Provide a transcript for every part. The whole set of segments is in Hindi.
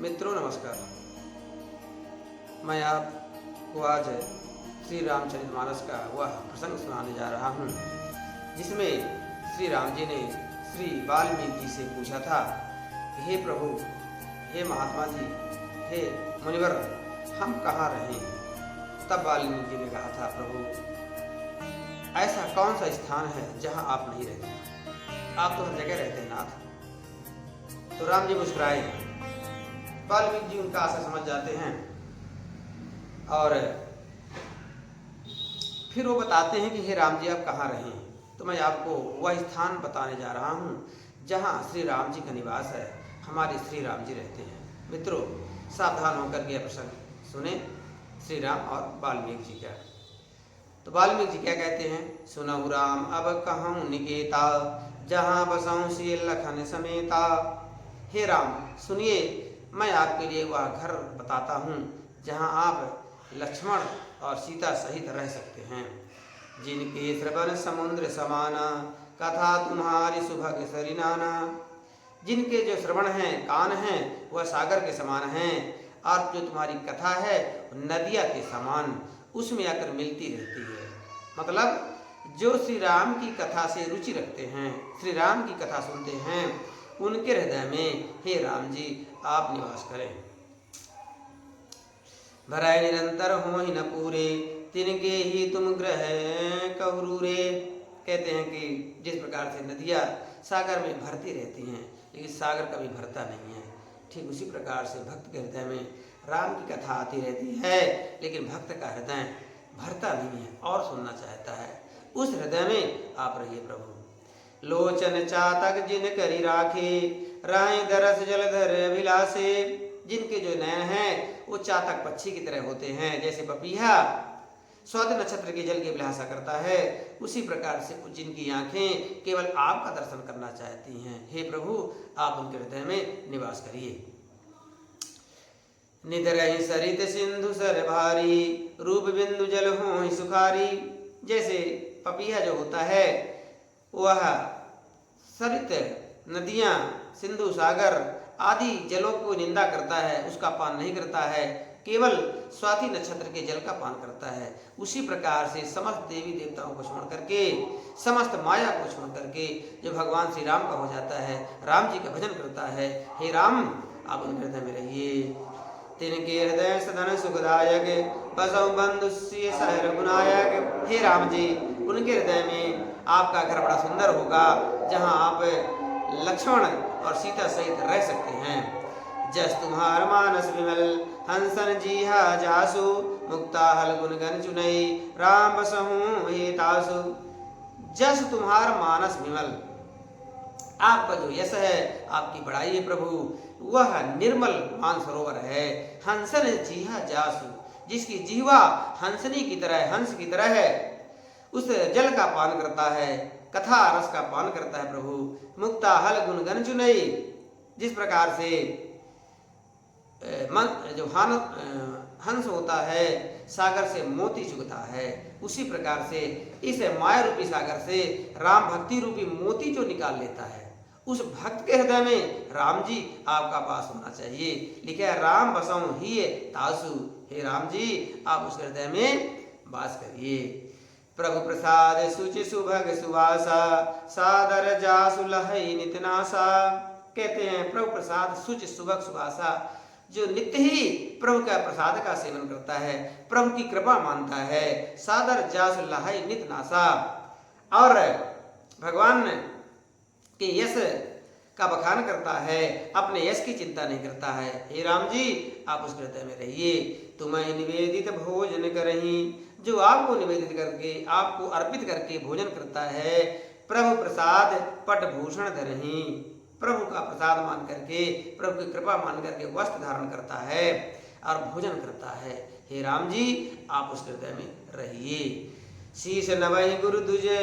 मित्रों नमस्कार। मैं आपको आज श्री रामचरितमानस का वह प्रसंग सुनाने जा रहा हूँ जिसमें श्री राम जी ने श्री वाल्मीकि जी से पूछा था, हे प्रभु, हे महात्मा जी, हे मुनिवर, हम कहाँ रहें? तब वाल्मीकि जी ने कहा था, प्रभु, ऐसा कौन सा स्थान है जहाँ आप नहीं रहते? आप तो हर जगह रहते हैं नाथ। तो राम जी मुस्कुराए। वाल्मीकि जी उनका आशा समझ जाते हैं और फिर वो बताते हैं कि हे राम जी, आप कहाँ रहे हैं? तो मैं आपको वह स्थान बताने जा रहा हूँ जहाँ श्री राम जी का निवास है, हमारे श्री राम जी रहते हैं। मित्रों, सावधान होकर के यह प्रसंग सुने, श्री राम और वाल्मीकि जी का। तो वाल्मीकि जी क्या कहते हैं? सुनहु राम अब कहूँ निकेता, जहाँ बसऊँ सी लखन समेता। हे राम, सुनिए, मैं आपके लिए वह घर बताता हूँ जहाँ आप लक्ष्मण और सीता सहित रह सकते हैं। जिनके श्रवण समुद्र समाना, कथा तुम्हारी सुभग सरिनाना। जिनके जो श्रवण हैं, कान हैं, वह सागर के समान हैं, और जो तुम्हारी कथा है नदिया के समान उसमें आकर मिलती रहती है। मतलब जो श्री राम की कथा से रुचि रखते हैं, श्री राम की कथा सुनते हैं, उनके हृदय में हे राम जी आप निवास करें। भराय निरंतर हो ही न पूरे, तिनके ही तुम ग्रह कहुरूरे। कहते हैं कि जिस प्रकार से नदियाँ सागर में भरती रहती हैं लेकिन सागर कभी भरता नहीं है, ठीक उसी प्रकार से भक्त के हृदय में राम की कथा आती रहती है लेकिन भक्त का हृदय भरता नहीं है और सुनना चाहता है। उस हृदय में आप रहिए प्रभु। लोचन चातक जिन करी राखे, राय दरस जलधर अभिलाषे। जिनके जो नयन हैं वो चातक पक्षी की तरह होते हैं, जैसे पपीहा स्वाति नक्षत्र के जल की अभिलाषा करता है, उसी प्रकार से जिनकी आंखें केवल आपका दर्शन करना चाहती हैं। हे प्रभु, आप उनके हृदय में निवास करिए। निधरहि सरित सिंधु सर भारी, रूप बिंदु जल हो सुखारी। जैसे पपीहा जो होता है वह सरित नदियाँ, सिंधु, सागर आदि जलों को निंदा करता है, उसका पान नहीं करता है, केवल स्वाति नक्षत्र के जल का पान करता है। उसी प्रकार से समस्त देवी देवताओं को छोड़ करके, समस्त माया को छोड़ करके जो भगवान श्री राम का हो जाता है, राम जी का भजन करता है, हे राम आप उनके हृदय में रहिए। तिनके हृदय सदन सुखदायक, बसौ बंधु सहर गुनायक। हे राम जी, उनके हृदय में आपका घर बड़ा सुंदर होगा जहाँ आप लक्ष्मण और सीता सहित रह सकते हैं। जस तुम्हार मानस विमल, हंसन जीहा जासु, मुक्ता हल गुण गन चुनई, राम बसहु हे तासु। जस तुम्हार मानस विमल, आपका जो यश है, आपकी बड़ाई है प्रभु, वह निर्मल मानसरोवर है। हंसन जीहा जासु, जिसकी जीवा हंसनी की तरह, हंस की तरह है, उस जल का पान करता है, कथा रस का पान करता है प्रभु। मुक्ता हल गुण गन चुनई, जिस प्रकार से जो हंस होता है सागर से मोती चुगता है, उसी प्रकार से इस माया रूपी सागर से राम भक्ति रूपी मोती जो निकाल लेता है, उस भक्त के हृदय में राम जी आपका वास होना चाहिए। लिखा है राम बसऊँ ही तासु। हे राम जी, आप उस हृदय में वास करिए। प्रभु प्रसाद सुचि सुभग सुवासा, सादर जासु लहई नितनासा। कहते हैं प्रभु प्रसाद सुचि सुभग सुवासा, जो नित्य ही प्रभु का प्रसाद का सेवन करता है, प्रभु की कृपा मानता है, सादर जासु लहई नितनासा, और भगवान के यश का बखान करता है, अपने यश की चिंता नहीं करता है। हे राम जी, आप उस हृदय में रहिए। तुम्हें निवेदित भोजन करही, जो आपको निवेदित करके, आपको अर्पित करके भोजन करता है, प्रभु प्रसाद पट भूषण धरही। प्रभु का प्रसाद मान करके, प्रभु की कृपा मान करके वस्त्र धारण करता है और भोजन करता है। हे राम जी, आप उस हृदय में रहिए। शीश नवहि गुरु दुजे,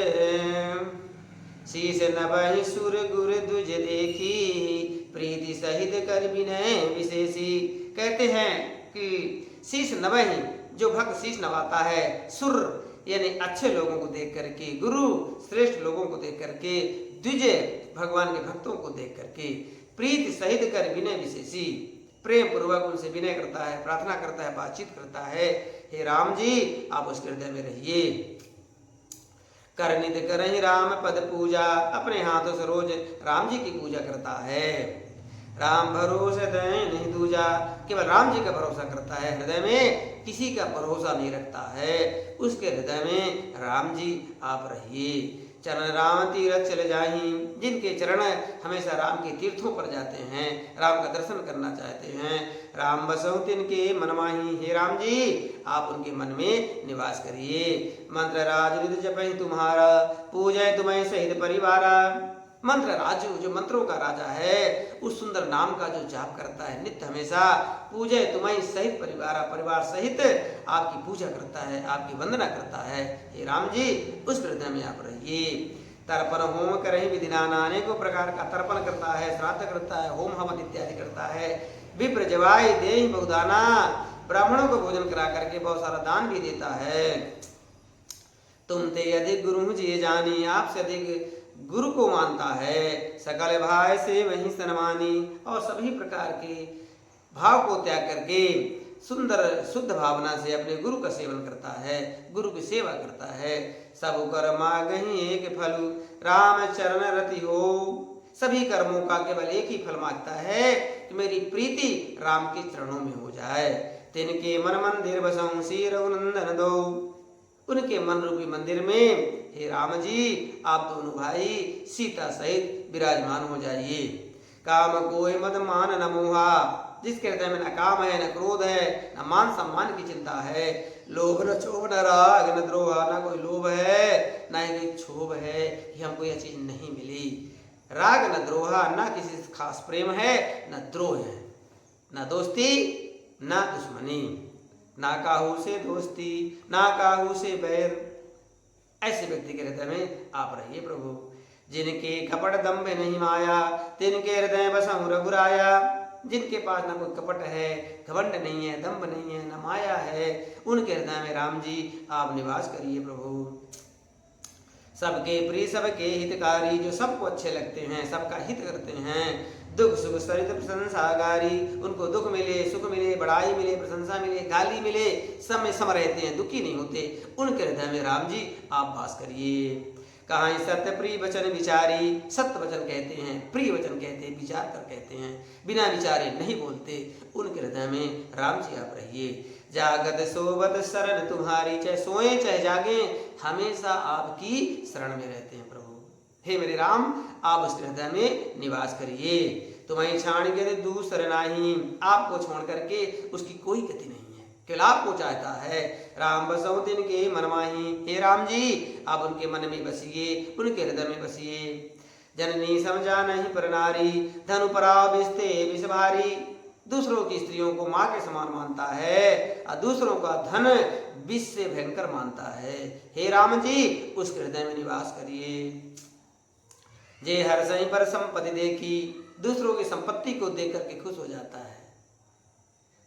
शीश नवहि सुर गुरु दुज देखी, प्रीति सहित कर विनय विशेषी। कहते हैं कि शीश नवहि, जो भक्त शीश नवाता है, सुर यानी अच्छे लोगों को देख करके, गुरु श्रेष्ठ लोगों को देख करके, द्विज भगवान के भक्तों को देख करके, प्रीति सहित कर विनय विशेषी, प्रेम पूर्वक उनसे विनय करता है, प्रार्थना करता है, बातचीत करता है। हे राम जी, आप उसके हृदय में रहिए। कर नित करहि राम पद पूजा, अपने हाथों से रोज राम जी की पूजा करता है। राम भरोसे दय नहीं दूजा, केवल राम जी का भरोसा करता है, हृदय में किसी का भरोसा नहीं रखता है। उसके हृदय में राम जी आप रहिए। चरण राम तीरथ चले जाही, जिनके चरण हमेशा राम के तीर्थों पर जाते हैं, राम का दर्शन करना चाहते हैं। राम बसहु तिनके मन माही, हे राम जी, आप उनके मन में निवास करिए। मंत्र राज रिद जपहि तुम्हारा, पूजय तुम्हें सहित परिवारा। मंत्र राजू, जो मंत्रों का राजा है, उस सुंदर नाम का जो जाप करता है नित्य हमेशा, पूजय तुम्हारी सहित परिवार सहित आपकी पूजा करता है, आपकी वंदना करता है। हे राम जी, उस हृदय में आप रहिए। तर्पण होम करहि विधि नाना, अनेकों प्रकार का तर्पण करता है, श्राद्ध करता है, होम हवन इत्यादि करता है। विप्र जवाई देहि बहुदाना, ब्राह्मणों को भोजन करा करके बहुत सारा दान भी देता है। तुम ते अधिक गुरु जिये जानी, आपसे अधिक गुरु को मानता है। सकल भाव से वही सनमानी, और सभी प्रकार के भाव को त्याग करके सुंदर शुद्ध भावना से अपने गुरु का सेवन करता है, गुरु की सेवा करता है। सब कर मागहि एक फलु, राम चरण रति हो। सभी कर्मों का केवल एक ही फल मांगता है कि मेरी प्रीति राम के चरणों में हो जाए। तिनके मन मंदिर बसऊं, श्री रघुनंदन दो। उनके मन रूपी मंदिर में हे राम जी, आप दोनों भाई सीता सहित विराजमान हो जाइए। काम कोय मद मान न मोहा, जिसके हृदय में न काम है, न क्रोध है, न मान सम्मान की चिंता है। लोभ न क्षोभ न राग न द्रोह, न कोई लोभ है, न ही कोई क्षोभ है कि हमको यह चीज नहीं मिली। राग न द्रोह, न किसी से खास प्रेम है, न द्रोह है, न दोस्ती न दुश्मनी, ना काहू से दोस्ती, ना काहू से बैर। ऐसे व्यक्ति के हृदय में आप रहिए प्रभु। जिनके कपट दम्भ नहीं माया, तिनके हृदय बसहु रघुराया। जिनके पास न कोई कपट है, घमंड नहीं है, दम्भ नहीं है, न माया है, उनके हृदय में राम जी आप निवास करिए प्रभु। सबके प्रिय सबके हितकारी, जो सबको अच्छे लगते हैं, सबका हित करते हैं। दुख सुख सरित प्रशंसागारी, उनको दुख मिले, सुख मिले, बड़ाई मिले, प्रशंसा मिले, गाली मिले, सब में सम रहते हैं, दुखी नहीं होते। उनके हृदय में राम जी आप वास करिए। कहाँ सत्य प्रिय वचन विचारी, सत्य वचन कहते हैं, प्रिय वचन कहते हैं, विचार कर कहते हैं, बिना विचारे नहीं बोलते। उनके हृदय में राम जी आप रहिए। जागत सोवत शरण तुम्हारी, चाहे सोए चाहे जागे, हमेशा आपकी शरण में रहते हैं प्रभु। हे मेरे राम, आप उसके हृदय में निवास करिए। तुम्हें छाण के दूसरे नाही, आपको छोड़ करके उसकी कोई गति नहीं है, केवल आपको चाहता है। राम बसहु तिनके मन माही, हे राम जी, आप उनके मन में बसिए, उनके हृदय में बसिए। जननी समझा नहीं पर नारी, धनु पराव बिस्ते विष भारी। दूसरों की स्त्रियों को माँ के समान मानता है और दूसरों का धन विष से भयंकर मानता है। हे राम जी, उसके हृदय में निवास करिए। जे हर सही पर संपत्ति देखी, दूसरों की संपत्ति को देख करके खुश हो जाता है।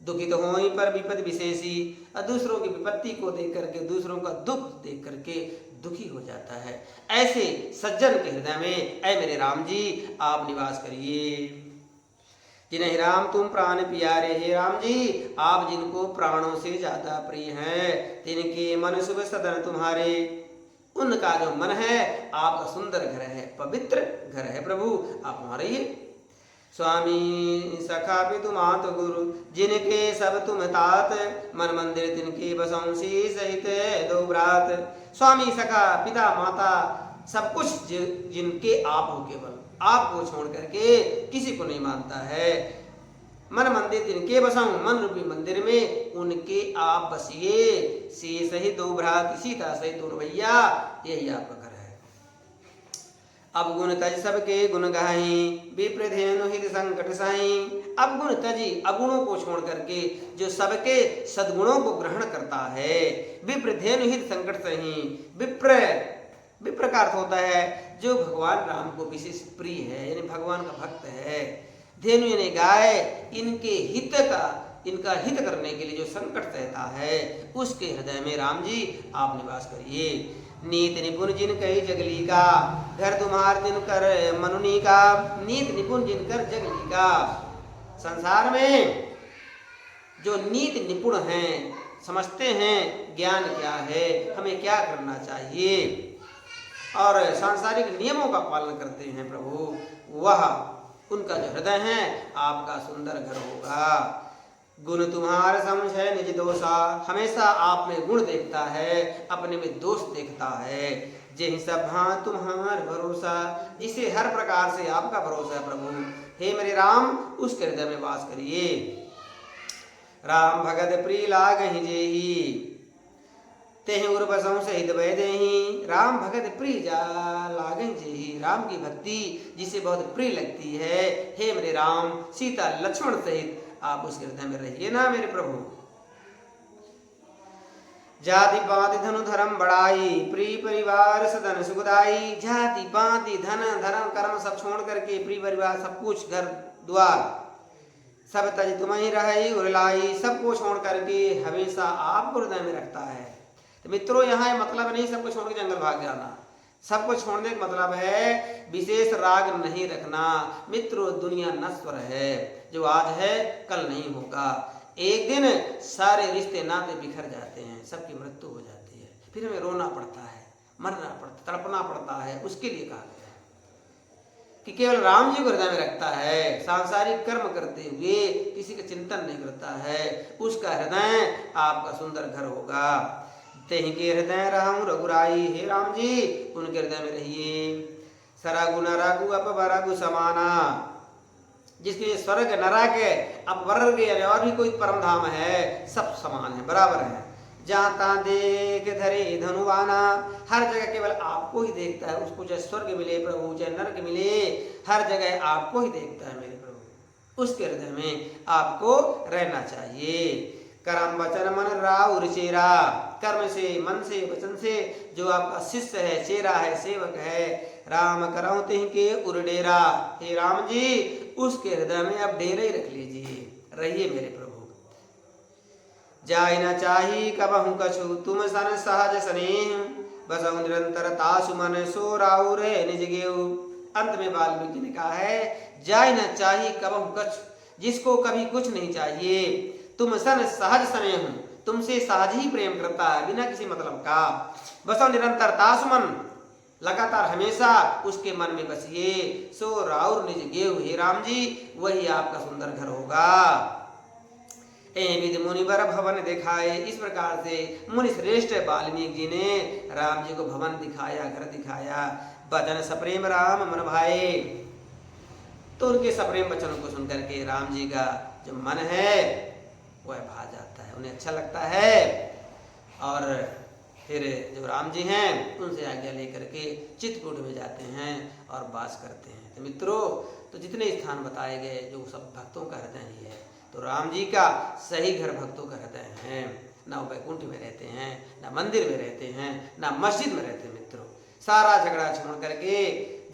दुखित होई पर विपद विशेषी, और दूसरों की विपत्ति को देख करके, दूसरों का दुख देख करके दुखी हो जाता है। ऐसे सज्जन के हृदय में ऐ मेरे राम जी आप निवास करिए। जिन्हें राम तुम प्राण प्यारे, हे राम जी, आप जिनको प्राणों से ज्यादा प्रिय हैं, तिनके मन शुभ सदन तुम्हारे। उनका जो मन है आपका सुंदर घर है, पवित्र घर है प्रभु, आप हमारे ही स्वामी सखा भी तुम आत गुरु, जिनके सब तुम तात, मन मंदिर तिनके बसऊं सी सहित दो ब्रात। स्वामी सखा पिता माता सब कुछ जिनके आप हो, केवल आपको छोड़ करके किसी को नहीं मानता है। मन मंदिर तिनके बसाऊं, मन रूपी मंदिर में उनके आप बसिए। से सही दो भ्रात, सीता सही दोनों भैया, यही आपका घर है। अब गुण तज सबके गुण गाही, विप्रधेनु हित संकट साई। अब गुण तजी, अगुणों को छोड़ करके जो सबके सद्गुणों को ग्रहण करता है। विप्रधेनु हित संकट सही, विप्र का अर्थ होता है जो भगवान राम को विशेष प्रिय है, यानी भगवान का भक्त है। धेनु यानी गाय, इनका हित करने के लिए जो संकट सहता है, उसके हृदय में राम जी आप निवास करिए। नीत निपुण जिन कही जगली का, घर तुम्हार दिन कर मनुनी का। नीत निपुण जिनकर जगली का, संसार में जो नीति निपुण हैं, समझते हैं ज्ञान क्या है, हमें क्या करना चाहिए और सांसारिक नियमों का पालन करते हैं प्रभु, वह उनका जो हृदय है आपका सुंदर घर होगा। गुण तुम्हारे समझे निज दोषा, हमेशा आप में गुण देखता है, अपने में दोष देखता है। जे सब हाँ तुम्हार भरोसा, जिसे हर प्रकार से आपका भरोसा है प्रभु। हे मेरे राम, उसके हृदय में वास करिए। राम भगत प्रिय लागहि जेहि, तेहि उर बसहु सहित भय देहि। राम भगत प्रिय लागहि जेहि, राम की भक्ति जिसे बहुत प्रिय लगती है। हे मेरे राम, सीता लक्ष्मण सहित आप उसके हृदय में रहिए ना मेरे प्रभु। जाति पाति धनु धर्म बढ़ाई, प्रिय परिवार सदन सुखदाई। जाति पाति धन धर्म कर्म सब छोड़ करके, प्रिय परिवार सब कुछ, घर द्वार सब तज तुम ही रही उरलाई, सबको छोड़ करके हमेशा आपको हृदय में रखता है। तो मित्रों, यहाँ मतलब नहीं सबको छोड़ के जंगल भाग जाना। सबको छोड़ने का मतलब है विशेष राग नहीं रखना। मित्रों, दुनिया नश्वर है, जो आज है कल नहीं होगा। एक दिन सारे रिश्ते नाते बिखर जाते हैं, सबकी मृत्यु हो जाती है, फिर हमें रोना पड़ता है, मरना पड़ता, तड़पना पड़ता है। उसके लिए कहा गया कि केवल राम जी को हृदय में रखता है, सांसारिक कर्म करते हुए किसी का चिंतन नहीं करता है, उसका हृदय आपका सुंदर घर होगा। तेहि के हृदय रहूं रघुराई, हे राम जी उनके हृदय में रहिए। सरगु नरगु अपवरगु समाना, जिसके स्वर्ग नरक अपवर्ग यानी और भी कोई परम धाम है, सब समान है, बराबर है। जहाँ तहाँ देख धरे धनुवाना, हर जगह केवल आपको ही देखता है। उसको चाहे स्वर्ग मिले प्रभु, चाहे नरक मिले, हर जगह आपको ही देखता है मेरे प्रभु। उसके हृदय में आपको रहना चाहिए। कर्म वचन मन राउर चेरा, कर्म से, मन से, वचन से जो आपका शिष्य है, चेरा है, सेवक है। राम करऊं तिहि के उर डेरा, हे राम जी उसके हृदय में आप डेरे ही रख लीजिए, रहिए मेरे प्रभु। जाय न चाही कबहु कछु, तुम सन सहज स्नेह, बसहु निरंतर तासु मन, सो राउर निज गेऊ। अंत में वाल्मीकि ने कहा है, जाय न चाही कबहु कछु, जिसको कभी कुछ नहीं चाहिए। तुम सन सहज स्नेह, तुमसे सहज ही प्रेम करता है, बिना किसी मतलब का। बसहु निरंतर तासु मन, लगातार हमेशा उसके मन में बसिए। सो राउर निज गेऊ, हे राम जी वही आपका सुंदर घर होगा। विधि मुनिवर भवन दिखाए, इस प्रकार से मुनि श्रेष्ठ वाल्मीकि जी ने राम जी को भवन दिखाया, घर दिखाया। वचन सप्रेम राम मन भाए, तो उनके सप्रेम वचनों को सुनकर के राम जी का जो मन है वह भा जाता है, उन्हें अच्छा लगता है। और फिर जो राम जी हैं उनसे आज्ञा लेकर के चित्रकूट में जाते हैं और वास करते हैं। तो मित्रों, तो जितने स्थान बताए गए जो सब भक्तों का हृदय ही है, तो राम जी का सही घर भक्तों का हृदय है। ना वैकुंठ में रहते हैं, ना मंदिर में रहते हैं, ना मस्जिद में रहते हैं। मित्रों, सारा झगड़ा छोड़ करके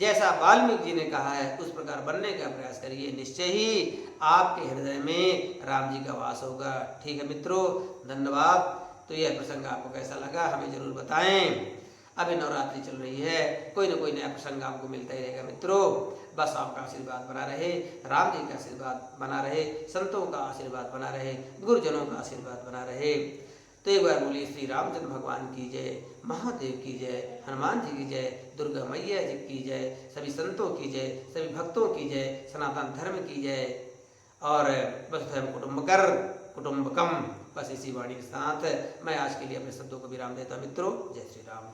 जैसा वाल्मीकि जी ने कहा है उस प्रकार बनने का प्रयास करिए, निश्चय ही आपके हृदय में राम जी का वास होगा। ठीक है मित्रों, धन्यवाद। तो यह प्रसंग आपको कैसा लगा हमें जरूर बताएं। अभी नवरात्रि चल रही है, कोई ना कोई नया प्रसंग आपको मिलता ही रहेगा मित्रों। बस आपका आशीर्वाद बना रहे, राम जी का आशीर्वाद बना रहे, संतों का आशीर्वाद बना रहे, गुरुजनों का आशीर्वाद बना रहे। तो एक बार बोलिए श्री रामचंद्र भगवान की जय, महादेव की जय, हनुमान जी की जय, दुर्गा मैया जी की जय, सभी संतों की जय, सभी भक्तों की जय, सनातन धर्म की जय। और वसुधैव कुटुंबकम, बस इसी वाणी के साथ मैं आज के लिए अपने शब्दों को विराम देता हूं मित्रों। जय श्री राम।